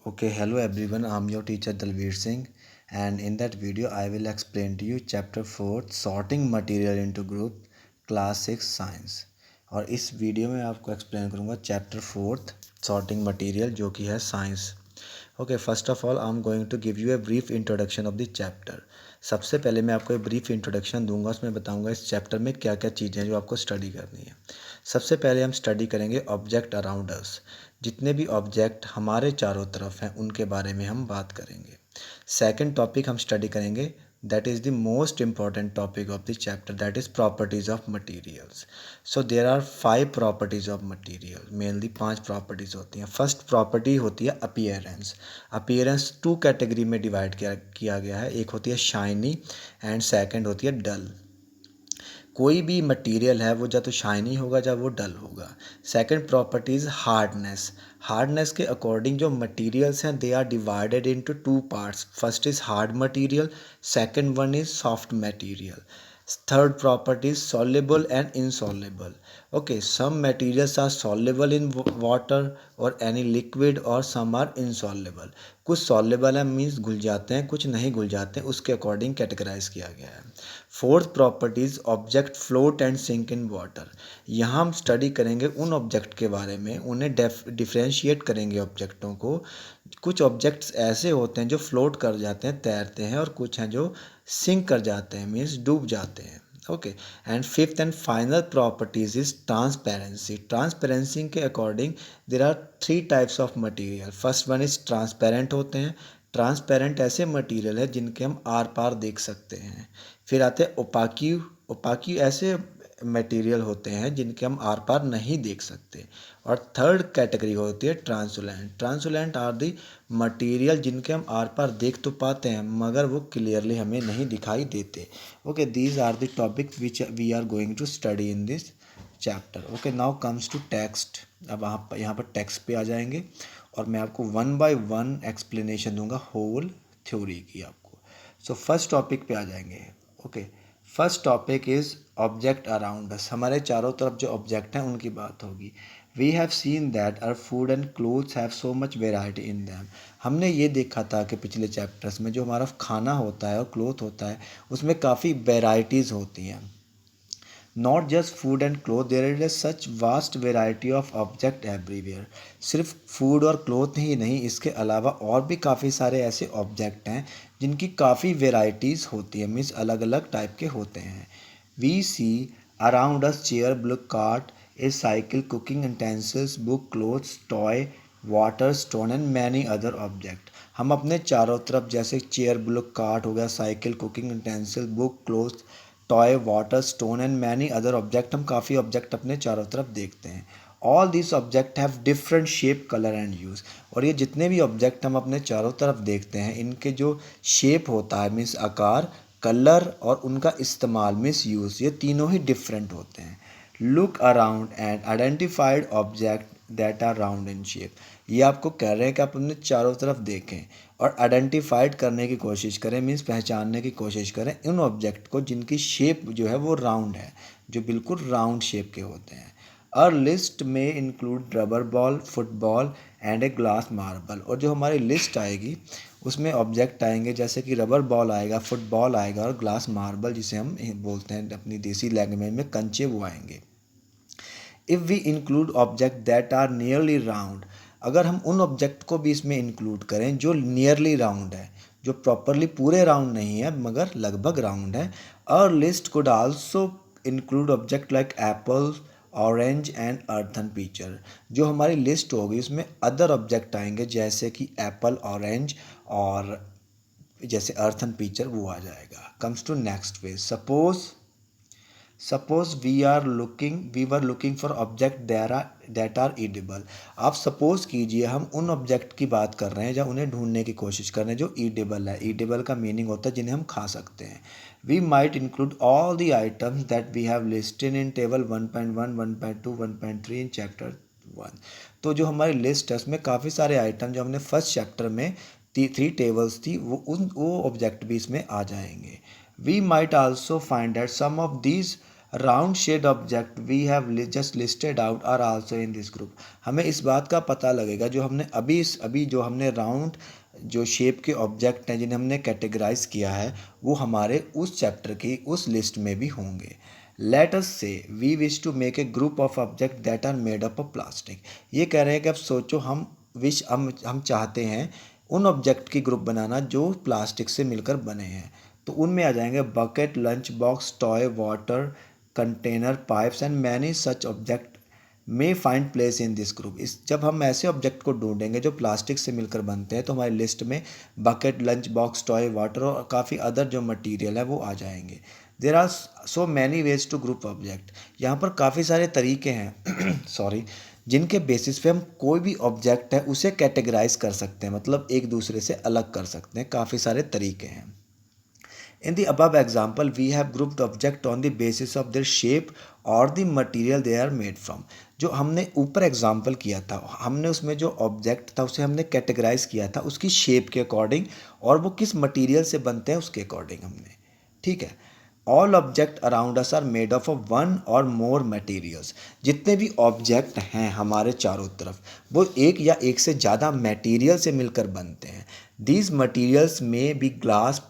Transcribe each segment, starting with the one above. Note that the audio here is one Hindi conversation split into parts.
Okay, hello everyone. I'm your teacher Dalveer Singh, and in that video, I will explain to you chapter 4 sorting material into group class 6 science. और इस वीडियो में आपको एक्सप्लेन करूँगा चैप्टर 4 sorting material जो कि है science. Okay, first of all I am going to give you a brief introduction of the chapter. सबसे पहले मैं आपको एक ब्रीफ इंट्रोडक्शन दूंगा, उसमें बताऊंगा इस चैप्टर में क्या क्या चीज़ें हैं जो आपको स्टडी करनी है. सबसे पहले हम स्टडी करेंगे ऑब्जेक्ट अराउंड अस. जितने भी ऑब्जेक्ट हमारे चारों तरफ हैं उनके बारे में हम बात करेंगे. सेकंड टॉपिक हम स्टडी करेंगे, that is the most important topic of the chapter, that is properties of materials. So there are 5 properties of material, mainly 5 properties होती हैं. फर्स्ट प्रॉपर्टी होती है अपीयरेंस. अपीयरेंस 2 कैटेगरी में डिवाइड किया गया है. एक होती है शाइनी एंड सेकंड होती है डल. कोई भी मटेरियल है वो या तो शाइनी होगा या वो डल होगा. Second property is hardness. Hardness के अकॉर्डिंग जो मटेरियल्स हैं they are divided into 2 parts. First is hard material, second one is soft material. Third property is soluble and insoluble. Okay, some materials are soluble in water or any liquid or some are insoluble. कुछ soluble है मीन्स घुल जाते हैं, कुछ नहीं घुल जाते हैं, उसके अकॉर्डिंग कैटेगराइज किया गया है. Fourth property is object float and sink in water. यहाँ हम स्टडी करेंगे उन ऑब्जेक्ट के बारे में, उन्हें डिफ्रेंशिएट करेंगे ऑब्जेक्टों को. कुछ ऑब्जेक्ट्स ऐसे होते हैं जो फ्लोट कर जाते हैं, तैरते हैं, और कुछ हैं जो सिंक कर जाते हैं मीन्स डूब जाते हैं. Okay, and fifth and final properties is transparency. Transparency के according there are 3 types of material. First one is transparent होते हैं. ट्रांसपेरेंट ऐसे मटेरियल है जिनके हम आर पार देख सकते हैं. फिर आते हैं ओपाकी. ओपाकी ऐसे मटेरियल होते हैं जिनके हम आर पार नहीं देख सकते. और थर्ड कैटेगरी होती है ट्रांसुलेंट. ट्रांसुलेंट आर दी मटेरियल जिनके हम आर पार देख तो पाते हैं मगर वो क्लियरली हमें नहीं दिखाई देते. Okay, these are the topics which we are going to study in this chapter. Okay, now comes to text. अब आप यहाँ पर टेक्स्ट पे आ जाएंगे और मैं आपको 1 बाय 1 एक्सप्लेनेशन दूंगा होल थ्योरी की आपको. सो फर्स्ट टॉपिक पे आ जाएंगे. Okay, first topic is object around us. हमारे चारों तरफ जो ऑब्जेक्ट हैं उनकी बात होगी. We have seen that our food and clothes have so much variety in them. हमने ये देखा था कि पिछले चैप्टर्स में जो हमारा खाना होता है और क्लोथ होता है उसमें काफ़ी वेराइटीज़ होती हैं. Not just food and cloth, there is a such vast variety of object everywhere. सिर्फ फूड और क्लोथ ही नहीं, इसके अलावा और भी काफ़ी सारे ऐसे ऑब्जेक्ट हैं जिनकी काफ़ी वेराइटीज़ होती है, मीन्स अलग अलग टाइप के होते हैं. We see around us chair, book cart, a cycle, cooking utensils, book, clothes, toy, water, stone and many other object. हम अपने चारों तरफ जैसे चेयर, बुक कार्ट हो गया, cycle, cooking utensil, book, clothes, toy, water, stone and many other object, हम काफ़ी ऑब्जेक्ट अपने चारों तरफ देखते हैं. All this object have different shape, colour and use. और ये जितने भी ऑब्जेक्ट हम अपने चारों तरफ देखते हैं इनके जो शेप होता है मीन्स आकार, कलर और उनका इस्तेमाल मीन्स यूज़, ये तीनों ही डिफरेंट होते हैं. Look around and identified object that are round in shape. ये आपको कह रहे हैं कि आप अपने चारों तरफ देखें और आइडेंटिफाइड करने की कोशिश करें, मीन्स पहचानने की कोशिश करें उन ऑब्जेक्ट को जिनकी शेप जो है वो राउंड है, जो बिल्कुल राउंड शेप के होते हैं. और लिस्ट में include rubber ball, football and a glass marble. और जो हमारी लिस्ट आएगी उसमें ऑब्जेक्ट आएंगे जैसे कि रबर बॉल आएगा, फुटबॉल आएगा और ग्लास मार्बल जिसे हम बोलते हैं अपनी देसी लैंग्वेज में कंचे, वो आएंगे. If we include object that are nearly round, अगर हम उन ऑब्जेक्ट को भी इसमें इंक्लूड करें जो नियरली राउंड है, जो प्रॉपरली पूरे राउंड नहीं है मगर लगभग राउंड है. और list could also include object like Apple, orange and earthen pitcher. जो हमारी लिस्ट होगी उसमें अदर ऑब्जेक्ट आएंगे जैसे कि एप्पल, ऑरेंज और जैसे अर्थन पीचर, वो आ जाएगा. Comes to next phase. Suppose we were looking for object that are edible. आप सपोज कीजिए हम उन ऑब्जेक्ट की बात कर रहे हैं या उन्हें ढूंढने की कोशिश कर रहे हैं जो ईडेबल है. ईडेबल का मीनिंग होता है जिन्हें हम खा सकते हैं. We might include all the items that we have listed in table 1.1, 1.2, 1.3 in chapter 1. तो जो हमारी लिस्ट है उसमें काफ़ी सारे आइटम जो हमने फर्स्ट चैप्टर में 3 टेबल्स थी वो ऑब्जेक्ट भी इसमें आ जाएंगे. We might also find that some of these round shaped object we have just listed out are also in this group. हमें इस बात का पता लगेगा जो हमने अभी जो हमने राउंड जो शेप के ऑब्जेक्ट हैं जिन्हें हमने कैटेगराइज किया है वो हमारे उस चैप्टर की उस लिस्ट में भी होंगे। Let us say we wish to make a group of object that are made up of plastic. ये कह रहे हैं कि अब सोचो हम चाहते हैं उन ऑब्जेक्ट की ग्रुप बनाना जो प्लास्टिक से मिलकर बने हैं। तो उनमें आ जाएंगे bucket, lunch box, toy, water container, pipes and many such object may find place in this group. इस जब हम ऐसे ऑब्जेक्ट को ढूंढेंगे जो प्लास्टिक से मिलकर बनते हैं तो हमारी लिस्ट में bucket, lunch box, toy, water और काफ़ी अदर जो मटेरियल है वो आ जाएंगे। There are so many ways to group object. यहाँ पर काफ़ी सारे तरीके हैं सॉरी, जिनके बेसिस पे हम कोई भी ऑब्जेक्ट है उसे कैटेगराइज कर सकते हैं, मतलब एक दूसरे से अलग कर सकते हैं। काफ़ी सारे तरीके हैं। In the above example, we have grouped object on the basis of their shape और the material they are made from। जो हमने ऊपर एग्जाम्पल किया था, हमने उसमें जो ऑब्जेक्ट था उसे हमने कैटेगराइज किया था उसकी शेप के अकॉर्डिंग और वो किस मटेरियल से बनते हैं उसके अकॉर्डिंग हमने, ठीक है। All object around us are made of one और मोर मटेरियल्स। जितने भी ऑब्जेक्ट हैं हमारे चारों तरफ वो एक या एक से ज़्यादा मटेरियल से मिलकर बनते हैं। दीज मटेरियल्स में be glass,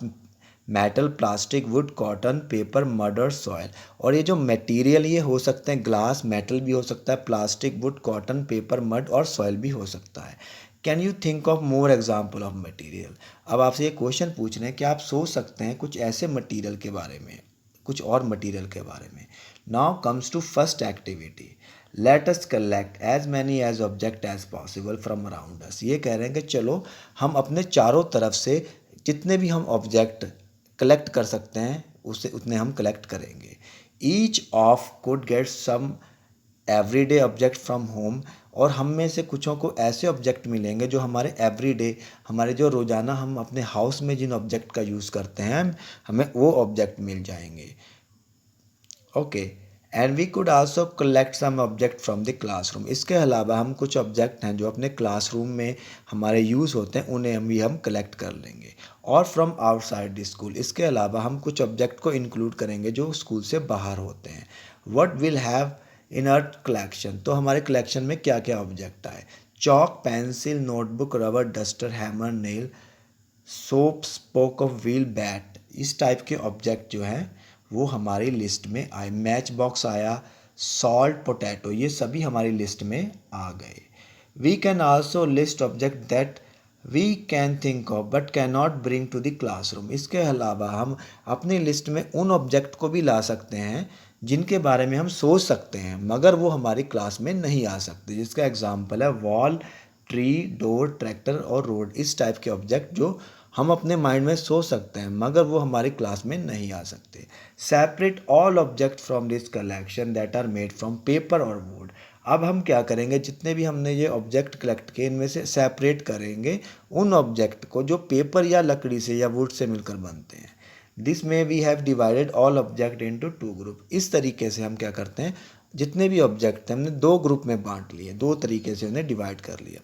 metal, plastic, wood, cotton, paper, mud और सॉयल। और ये जो मटेरियल ये हो सकते हैं ग्लास, मेटल भी हो सकता है, plastic, wood, cotton, paper, mud और सॉयल भी हो सकता है। Can you think of more example of material. अब आपसे ये क्वेश्चन पूछ रहे हैं कि आप सोच सकते हैं कुछ ऐसे मटेरियल के बारे में, कुछ और मटेरियल के बारे में। Now comes to first activity, let us collect as many as object as possible from around us. ये कह रहे हैं कि चलो हम अपने चारों तरफ से जितने भी हम ऑब्जेक्ट कलेक्ट कर सकते हैं उससे उतने हम कलेक्ट करेंगे। Each of could get some everyday object from home. और हम में से कुछों को ऐसे ऑब्जेक्ट मिलेंगे जो हमारे एवरीडे, हमारे जो रोज़ाना हम अपने हाउस में जिन ऑब्जेक्ट का यूज़ करते हैं हमें वो ऑब्जेक्ट मिल जाएंगे। Okay, and we could also collect some object from the classroom. इसके अलावा हम कुछ ऑब्जेक्ट हैं जो अपने क्लासरूम में हमारे यूज़ होते हैं उन्हें भी हम कलेक्ट कर लेंगे। और फ्रॉम आउटसाइड द स्कूल, इसके अलावा हम कुछ ऑब्जेक्ट को इंक्लूड करेंगे जो स्कूल से बाहर होते हैं। What will have in our collection, तो हमारे कलेक्शन में क्या क्या ऑब्जेक्ट आए। Chalk, pencil, notebook, rubber, duster, hammer, nail, soap, spoke of wheel, bat. इस टाइप के ऑब्जेक्ट जो हैं वो हमारी लिस्ट में आए। मैच बॉक्स आया, सॉल्ट, पोटैटो, ये सभी हमारी लिस्ट में आ गए। We can also list object that we can think of but can not bring to the classroom. इसके अलावा हम अपनी लिस्ट में उन ऑब्जेक्ट को भी ला सकते हैं जिनके बारे में हम सोच सकते हैं मगर वो हमारी क्लास में नहीं आ सकते। जिसका एग्जाम्पल है वॉल, ट्री, डोर, ट्रैक्टर और रोड। इस टाइप के ऑब्जेक्ट जो हम अपने माइंड में सोच सकते हैं मगर वो हमारी क्लास में नहीं आ सकते। Separate all object from this collection that are made from paper और वुड। अब हम क्या करेंगे, जितने भी हमने ये ऑब्जेक्ट कलेक्ट किए इनमें से सेपरेट करेंगे उन ऑब्जेक्ट को जो पेपर या लकड़ी से या वुड से मिलकर बनते हैं। दिस में we have divided all object into two group. इस तरीके से हम क्या करते हैं, जितने भी ऑब्जेक्ट हैं हमने दो ग्रुप में बांट लिए, दो तरीके से उन्हें डिवाइड कर लिया।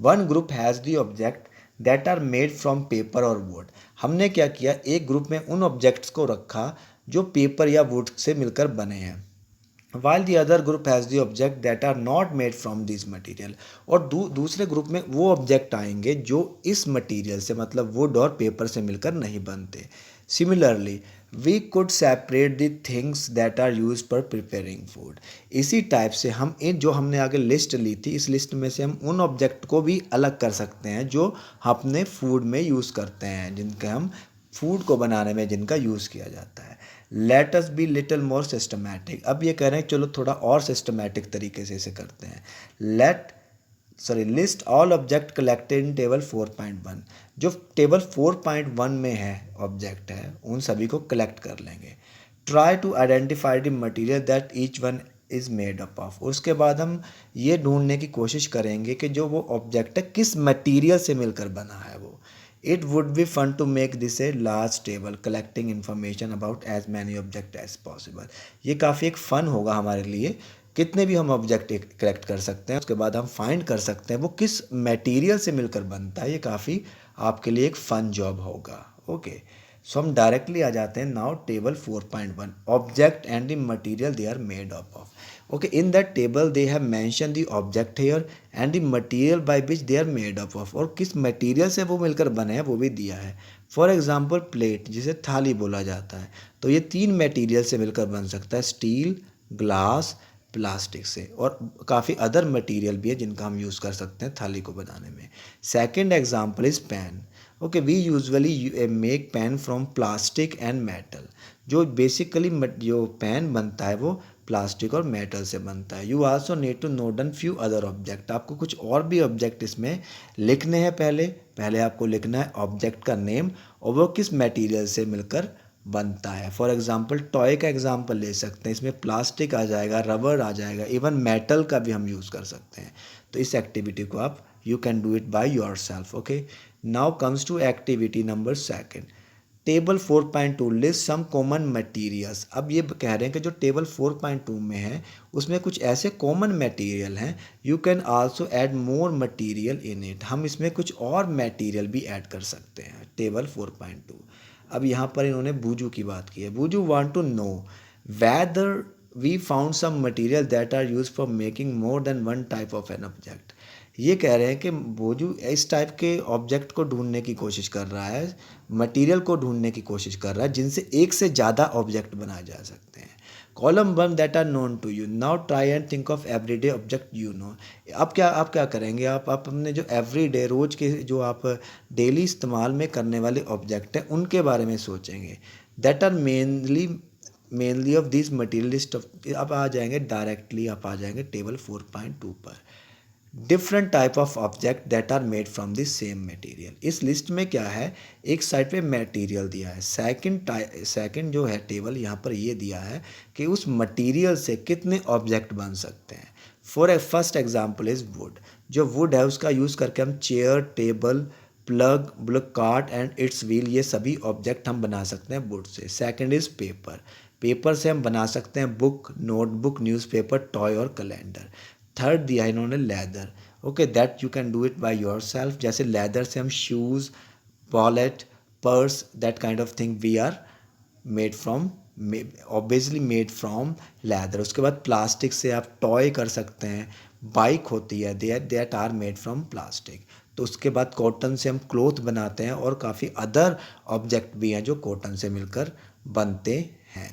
One group has the object that are made from paper और वुड। हमने क्या किया, एक ग्रुप में उन ऑब्जेक्ट्स को रखा जो पेपर या वुड से मिलकर बने हैं। while the other group has the object that are not made from these material। और दूसरे ग्रुप में वो ऑब्जेक्ट आएंगे जो इस मटेरियल से मतलब वुड और पेपर से मिलकर नहीं बनते। Similarly we could separate the things that are use for preparing food. इसी टाइप से हम इन जो हमने आगे लिस्ट ली थी इस लिस्ट में से हम उन ऑब्जेक्ट को भी अलग कर सकते हैं जो अपने फूड में यूज़ करते हैं, जिनका हम फूड को बनाने में जिनका यूज़ किया जाता है। Let us be little more systematic. अब ये कह रहे हैं चलो थोड़ा और सिस्टमैटिक तरीके से इसे करते हैं। List all object collected in table 4.1। जो टेबल 4.1 में है ऑब्जेक्ट है उन सभी को कलेक्ट कर लेंगे। Try to identify the material that each one is made up of. उसके बाद हम ये ढूंढने की कोशिश करेंगे कि जो वो ऑब्जेक्ट है किस मटीरियल से मिलकर बना है वो। It would be fun to make this a large table collecting information about as many objects as possible। ये काफ़ी एक फ़न होगा हमारे लिए, कितने भी हम ऑब्जेक्ट कलेक्ट कर सकते हैं उसके बाद हम फाइंड कर सकते हैं वो किस मटेरियल से मिलकर बनता है। ये काफ़ी आपके लिए एक फ़न जॉब होगा। ओके, सो हम डायरेक्टली आ जाते हैं now table 4.1 object and the material they are made up of. Okay, in that table they have mentioned the object here and the material by which they are made up of, और किस मटेरियल से वो मिलकर बने हैं वो भी दिया है. फॉर एग्जाम्पल प्लेट, जिसे थाली बोला जाता है, तो ये 3 मटेरियल से मिलकर बन सकता है, स्टील, ग्लास, प्लास्टिक से, और काफ़ी अदर मटेरियल भी है जिनका हम यूज़ कर सकते हैं थाली को बनाने में. Second example is pen. Okay, we usually make pen from plastic and metal. जो बेसिकली जो पेन बनता है वो प्लास्टिक और मेटल से बनता है. You also need to note down few other object. आपको कुछ और भी ऑब्जेक्ट इसमें लिखने हैं. पहले आपको लिखना है ऑब्जेक्ट का नेम और वो किस मटेरियल से मिलकर बनता है. फॉर एग्जांपल टॉय का एग्जांपल ले सकते हैं, इसमें प्लास्टिक आ जाएगा, रबर आ जाएगा, इवन मेटल का भी हम यूज़ कर सकते हैं. तो इस एक्टिविटी को आप you can do it by yourself. Okay, now comes to activity number 2. Table 4.2 list some common materials. अब ये कह रहे हैं कि जो टेबल 4.2 में है उसमें कुछ ऐसे कॉमन मटेरियल हैं. You can also add more material in it. हम इसमें कुछ और मटेरियल भी ऐड कर सकते हैं टेबल 4.2. अब यहाँ पर इन्होंने बूजू की बात की है. बूजू want to know whether we found some material that are use for making more than one type of an object. ये कह रहे हैं कि बोजू इस टाइप के ऑब्जेक्ट को ढूंढने की कोशिश कर रहा है, मटेरियल को ढूंढने की कोशिश कर रहा है जिनसे एक से ज़्यादा ऑब्जेक्ट बनाए जा सकते हैं. Column 1 that are known to you. Now try and think of everyday object you know. आप क्या करेंगे, आप अपने जो एवरीडे रोज़ के जो आप डेली इस्तेमाल में करने वाले ऑब्जेक्ट हैं उनके बारे में सोचेंगे. That are mainly of this materialist of. आप आ जाएंगे डायरेक्टली, आप आ जाएंगे टेबल 4.2 पर. Different type of object that are made from the same material. इस लिस्ट में क्या है, एक साइड पे मटेरियल दिया है, सेकंड जो है टेबल यहाँ पर ये दिया है कि उस मटेरियल से कितने ऑब्जेक्ट बन सकते हैं. For a first example is would. जो वुड है उसका यूज़ करके हम chair, table, plug cart and it's wheel, ये सभी ऑब्जेक्ट हम बना सकते हैं would say. Second is paper. Paper से हम बना सकते हैं बुक, नोटबुक, न्यूज़पेपर, टॉय और कैलेंडर. थर्ड दिया इन्होंने leather. Okay, that you can do it by yourself. जैसे लेदर से हम shoes, wallet, purse, that kind of thing we are made from, obviously made from leather. उसके बाद प्लास्टिक से आप टॉय कर सकते हैं, बाइक होती है that are made from plastic. तो उसके बाद कॉटन से हम क्लोथ बनाते हैं और काफ़ी अदर ऑब्जेक्ट भी हैं जो कॉटन से मिलकर बनते हैं.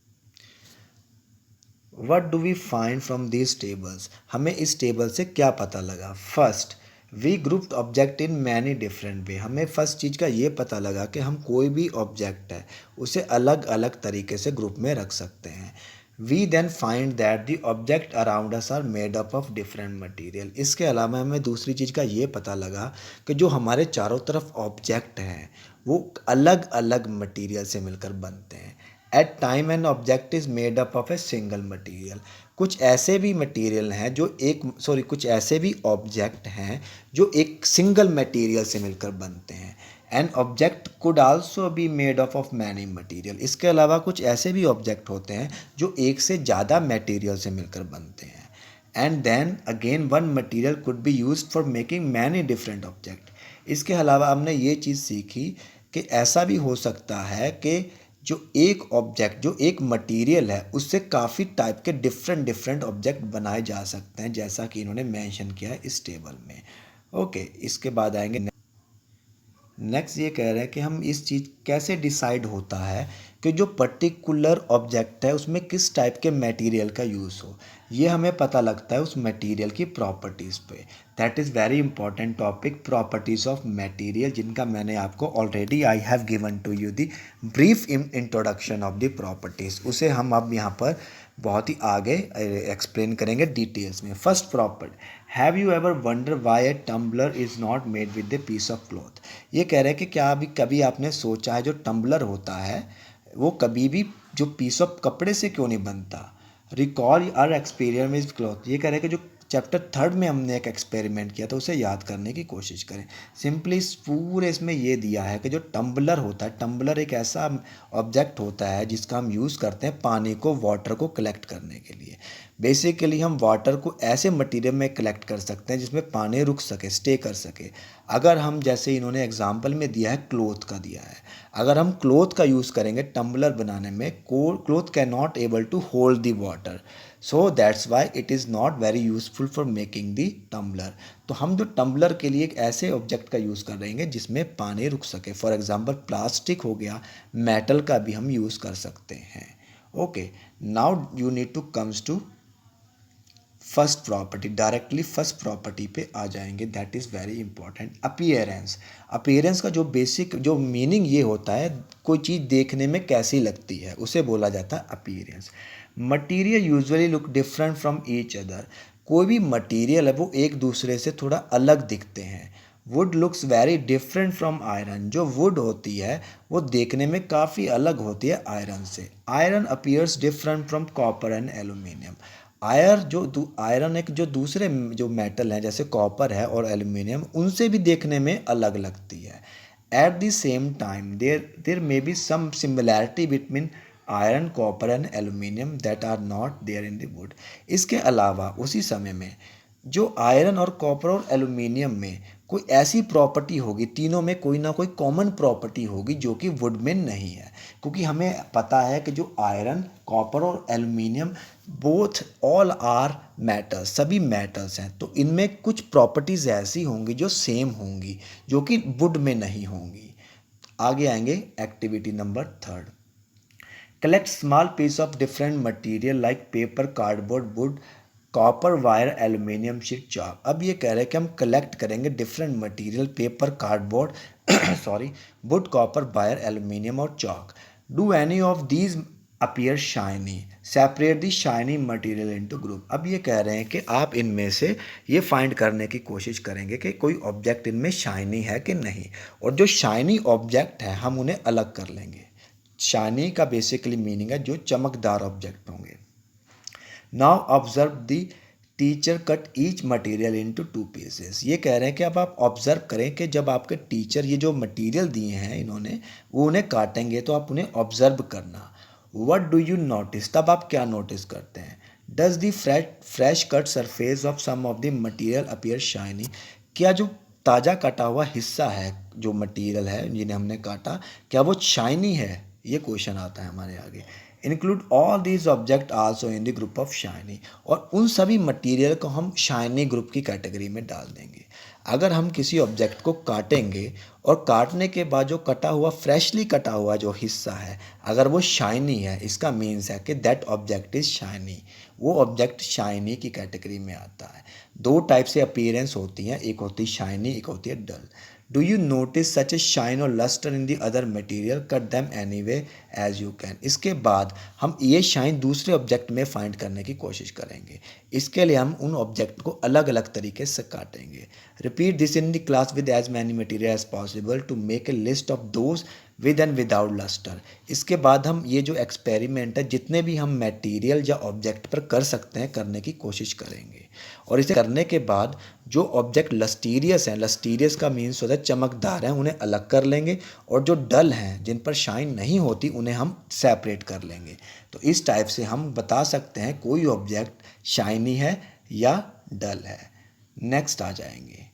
What do we find from these tables? हमें इस टेबल से क्या पता लगा. First, we grouped object in many different way. हमें फर्स्ट चीज़ का ये पता लगा कि हम कोई भी ऑब्जेक्ट है उसे अलग अलग तरीके से ग्रुप में रख सकते हैं. We then find that the object around us are made up of different material. इसके अलावा हमें दूसरी चीज़ का ये पता लगा कि जो हमारे चारों तरफ ऑब्जेक्ट हैं वो अलग अलग मटीरियल से मिलकर बनते हैं. At time an object is made up of a single material. कुछ ऐसे भी मटीरियल हैं जो कुछ ऐसे भी ऑब्जेक्ट हैं जो एक सिंगल मटीरियल से मिलकर बनते हैं. An object could also be made of many material. इसके अलावा कुछ ऐसे भी ऑब्जेक्ट होते हैं जो एक से ज़्यादा मटीरियल से मिलकर बनते हैं. And then again one material could be used for making many different object. इसके अलावा हमने ये चीज़ सीखी कि ऐसा भी हो सकता है कि जो एक मटेरियल है उससे काफ़ी टाइप के डिफरेंट ऑब्जेक्ट बनाए जा सकते हैं, जैसा कि इन्होंने मेंशन किया है इस टेबल में. ओके, इसके बाद आएंगे नेक्स्ट. ये कह रहे हैं कि हम इस चीज़ कैसे डिसाइड होता है कि जो पर्टिकुलर ऑब्जेक्ट है उसमें किस टाइप के मटेरियल का यूज़ हो. ये हमें पता लगता है उस मटेरियल की प्रॉपर्टीज़ पे. That is very important topic, properties of material, जिनका मैंने आपको already I have given to you the brief introduction of the properties. उसे हम अब यहाँ पर बहुत ही आगे एक्सप्लेन करेंगे डिटेल्स में. First property, have you ever wonder why a tumbler is not made with a piece of cloth. ये कह रहे हैं कि क्या अभी कभी आपने सोचा है जो टम्बलर होता है वो कभी भी जो पीस ऑफ कपड़े से क्यों नहीं बनता. Recall are experience with cloth. ये कह रहे हैं कि जो चैप्टर 3 में हमने एक एक्सपेरिमेंट किया था उसे याद करने की कोशिश करें. सिंपली पूरे इसमें ये दिया है कि जो टम्बलर होता है, टम्बलर एक ऐसा ऑब्जेक्ट होता है जिसका हम यूज़ करते हैं पानी को, वाटर को कलेक्ट करने के लिए. बेसिकली हम वाटर को ऐसे मटेरियल में कलेक्ट कर सकते हैं जिसमें पानी रुक सके, स्टे कर सके। अगर हम, जैसे इन्होंने एग्जांपल में दिया है, क्लोथ का दिया है, अगर हम क्लोथ का यूज़ करेंगे टम्बलर बनाने में, cloth can not able to hold the water, so that's why it is not very useful for making the tumbler. तो हम जो टम्बलर के लिए एक ऐसे ऑब्जेक्ट का यूज़ कर रहे हैं जिसमें पानी रुक सके। फॉर एग्जांपल प्लास्टिक हो गया, मेटल का भी हम यूज़ कर सकते हैं। Okay, now you need to comes to first property. Directly first property पे आ जाएंगे, that is very important, appearance. Appearance का जो बेसिक जो मीनिंग ये होता है, कोई चीज़ देखने में कैसी लगती है, उसे बोला जाता है appearance. Material usually look different from each other. कोई भी मटीरियल है वो एक दूसरे से थोड़ा अलग दिखते हैं। Would looks very different from iron. जो वुड होती है वो देखने में काफ़ी अलग होती है आयरन से। Iron appears different from copper and aluminium. Iron एक जो दूसरे जो मेटल हैं जैसे कॉपर है और एल्यूमिनियम, उनसे भी देखने में अलग लगती है। At the same time there may be some similarity between iron, copper and aluminium that are not there in the wood. इसके अलावा उसी समय में जो आयरन और कॉपर और एल्यूमिनियम में कोई ऐसी प्रॉपर्टी होगी, तीनों में कोई ना कोई कॉमन प्रॉपर्टी होगी जो कि वुड में नहीं है। क्योंकि हमें पता है कि जो आयरन, कॉपर और aluminium both all are metals, सभी मेटल्स हैं, तो इनमें कुछ प्रॉपर्टीज़ ऐसी होंगी जो सेम होंगी जो कि वुड में नहीं होंगी। आगे आएंगे activity number 3। Collect small piece of different material like paper, cardboard, wood, copper, wire, aluminium sheet, chalk. अब ये कह रहे हैं कि हम कलेक्ट करेंगे different material, paper, cardboard sorry, wood, copper, wire, aluminium और chalk. Do any of these appear shiny, separate the shiny material into group. अब ये कह रहे हैं कि आप इनमें से ये फाइंड करने की कोशिश करेंगे कि कोई ऑब्जेक्ट इनमें शाइनी है कि नहीं, और जो शाइनी ऑब्जेक्ट है हम उन्हें अलग कर लेंगे। शाइनी का बेसिकली मीनिंग है जो चमकदार ऑब्जेक्ट होंगे। Now observe the teacher cut each material into 2 pieces. ये कह रहे हैं कि अब आप ऑब्जर्व करें कि जब आपके टीचर ये जो मटेरियल दिए हैं इन्होंने, वो उन्हें काटेंगे तो आप उन्हें ऑब्जर्व करना। व्हाट डू यू नोटिस, तब आप क्या नोटिस करते हैं। Does the fresh cut surface of some of the material appear shiny. क्या जो ताज़ा कटा हुआ हिस्सा है, जो मटेरियल है जिन्हें हमने काटा, क्या वो शाइनी है, ये क्वेश्चन आता है हमारे आगे। Include all these object also in the group of shiny. और उन सभी मटेरियल को हम शाइनी ग्रुप की कैटेगरी में डाल देंगे। अगर हम किसी ऑब्जेक्ट को काटेंगे और काटने के बाद जो कटा हुआ, फ्रेशली कटा हुआ जो हिस्सा है, अगर वो शाइनी है, इसका मीन्स है कि दैट ऑब्जेक्ट इज़ शाइनी, वो ऑब्जेक्ट शाइनी की कैटेगरी में आता है। 2 टाइप से अपीयरेंस होती हैं, एक होती है शाइनी, एक होती है dull. Do you notice such a shine और lustre in the other material, cut them any way as you can. इसके बाद हम ये शाइन दूसरे ऑब्जेक्ट में फाइंड करने की कोशिश करेंगे। इसके लिए हम उन ऑब्जेक्ट को अलग अलग तरीके से काटेंगे। Repeat this in the class with as many material as possible to make a list of those with and without lustre. इसके बाद हम ये जो एक्सपेरिमेंट है, जितने भी हम मटेरियल या ऑब्जेक्ट पर कर सकते हैं, करने की कोशिश करेंगे। और इसे करने के बाद जो ऑब्जेक्ट लस्टीरियस हैं, लस्टीरियस का मीन्स होता है चमकदार हैं, उन्हें अलग कर लेंगे, और जो डल हैं, जिन पर शाइन नहीं होती, उन्हें हम सेपरेट कर लेंगे। तो इस टाइप से हम बता सकते हैं कोई ऑब्जेक्ट शाइनी है या डल है। नेक्स्ट आ जाएंगे,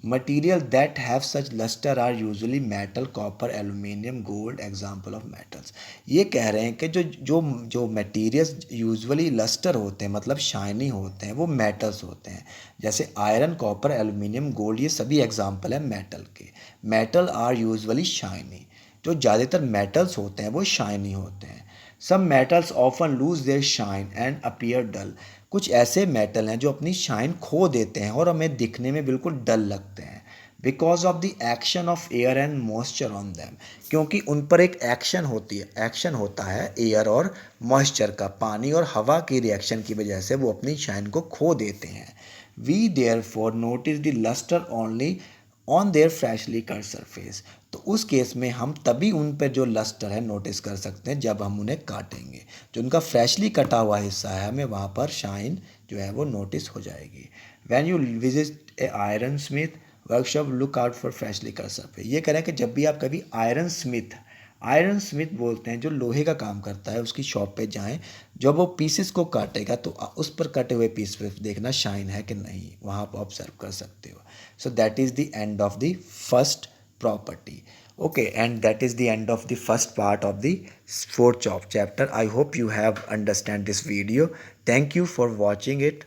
material that have such lustre are usually metal, copper, aluminium, gold, example of metals. ये कह रहे हैं कि जो जो जो मटीरियल्स यूजुअली लस्टर होते हैं, मतलब शाइनी होते हैं, वो मेटल्स होते हैं। जैसे आयरन, कॉपर, एल्यूमिनियम, गोल्ड, ये सभी एग्जाम्पल हैं मेटल के। Metal are usually shiny. जो ज़्यादातर मेटल्स होते हैं वो शाइनी होते हैं। Some metals often lose their shine and appear dull. कुछ ऐसे मेटल हैं जो अपनी शाइन खो देते हैं और हमें दिखने में बिल्कुल डल लगते हैं। Because of the action of air and moisture on them. क्योंकि उन पर एक एक्शन होती है, एक्शन होता है एयर और मॉइस्चर का, पानी और हवा की रिएक्शन की वजह से वो अपनी शाइन को खो देते हैं। We therefore notice the lustre only on their freshly cut surface. तो उस केस में हम तभी उन पर जो लस्टर है नोटिस कर सकते हैं जब हम उन्हें काटेंगे। जो उनका फ्रेशली कटा हुआ हिस्सा है, हमें वहाँ पर शाइन जो है वो नोटिस हो जाएगी। When you visit A iron Smith workshop, look out for freshly cut surface. ये कह रहे हैं कि जब भी आप कभी आयरन स्मिथ, आयरन स्मिथ बोलते हैं जो लोहे का काम करता है, उसकी शॉप पे जाएं, जब वो पीसेस को काटेगा तो उस पर कटे हुए पीस पे देखना शाइन है कि नहीं, वहाँ आप ऑब्जर्व कर सकते हो. So that is the end of the first property. Okay, and that is the end of the first part of the fourth chapter. I hope you have understand this video. Thank you for watching it.